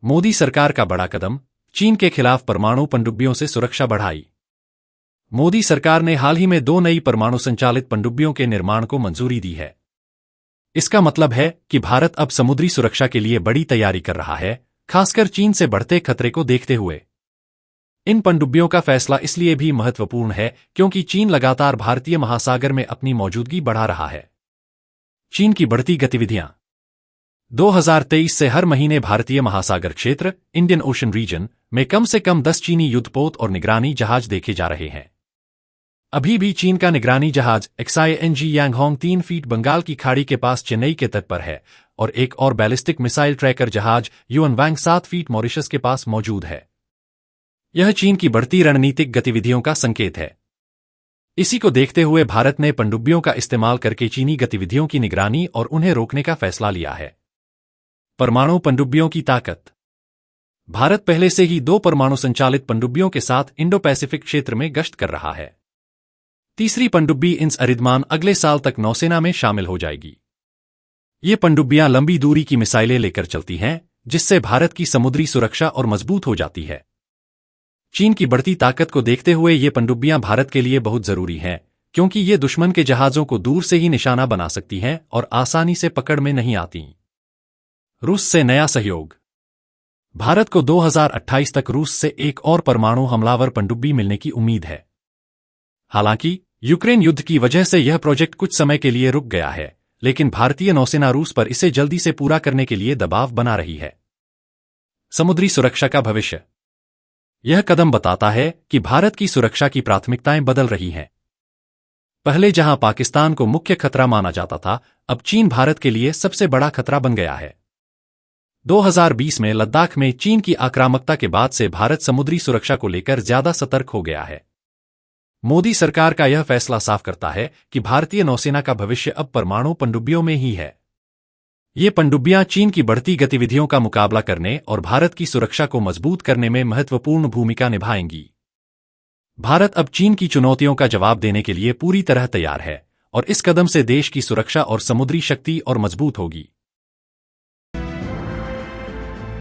मोदी सरकार का बड़ा कदम, चीन के खिलाफ परमाणु पनडुब्बियों से सुरक्षा बढ़ाई। मोदी सरकार ने हाल ही में 2 नई परमाणु संचालित पनडुब्बियों के निर्माण को मंजूरी दी है। इसका मतलब है कि भारत अब समुद्री सुरक्षा के लिए बड़ी तैयारी कर रहा है, खासकर चीन से बढ़ते खतरे को देखते हुए। इन पनडुब्बियों का फैसला इसलिए भी महत्वपूर्ण है क्योंकि चीन लगातार भारतीय महासागर में अपनी मौजूदगी बढ़ा रहा है। चीन की बढ़ती गतिविधियां 2023 से हर महीने भारतीय महासागर क्षेत्र, इंडियन ओशन रीजन, में कम से कम 10 चीनी युद्धपोत और निगरानी जहाज देखे जा रहे हैं। अभी भी चीन का निगरानी जहाज XING यांगहोंग 3 फीट बंगाल की खाड़ी के पास चेन्नई के तट पर है और एक और बैलिस्टिक मिसाइल ट्रैकर जहाज युआनवांग 7 फीट मॉरिशस के पास मौजूद है। यह चीन की बढ़ती रणनीतिक गतिविधियों का संकेत है। इसी को देखते हुए भारत ने पनडुब्बियों का इस्तेमाल करके चीनी गतिविधियों की निगरानी और उन्हें रोकने का फैसला लिया है। परमाणु पनडुब्बियों की ताकत। भारत पहले से ही 2 परमाणु संचालित पनडुब्बियों के साथ इंडो पैसिफिक क्षेत्र में गश्त कर रहा है। तीसरी पनडुब्बी इंस अरिदमान अगले साल तक नौसेना में शामिल हो जाएगी। ये पनडुब्बियां लंबी दूरी की मिसाइलें लेकर चलती हैं, जिससे भारत की समुद्री सुरक्षा और मजबूत हो जाती है। चीन की बढ़ती ताकत को देखते हुए ये पनडुब्बियां भारत के लिए बहुत जरूरी हैं, क्योंकि ये दुश्मन के जहाजों को दूर से ही निशाना बना सकती हैं और आसानी से पकड़ में नहीं आती। रूस से नया सहयोग। भारत को 2028 तक रूस से एक और परमाणु हमलावर पनडुब्बी मिलने की उम्मीद है। हालांकि यूक्रेन युद्ध की वजह से यह प्रोजेक्ट कुछ समय के लिए रुक गया है, लेकिन भारतीय नौसेना रूस पर इसे जल्दी से पूरा करने के लिए दबाव बना रही है। समुद्री सुरक्षा का भविष्य। यह कदम बताता है कि भारत की सुरक्षा की प्राथमिकताएं बदल रही हैं। पहले जहां पाकिस्तान को मुख्य खतरा माना जाता था, अब चीन भारत के लिए सबसे बड़ा खतरा बन गया है। 2020 में लद्दाख में चीन की आक्रामकता के बाद से भारत समुद्री सुरक्षा को लेकर ज्यादा सतर्क हो गया है। मोदी सरकार का यह फैसला साफ करता है कि भारतीय नौसेना का भविष्य अब परमाणु पनडुब्बियों में ही है। ये पनडुब्बियां चीन की बढ़ती गतिविधियों का मुकाबला करने और भारत की सुरक्षा को मजबूत करने में महत्वपूर्ण भूमिका निभाएंगी। भारत अब चीन की चुनौतियों का जवाब देने के लिए पूरी तरह तैयार है और इस कदम से देश की सुरक्षा और समुद्री शक्ति और मजबूत होगी।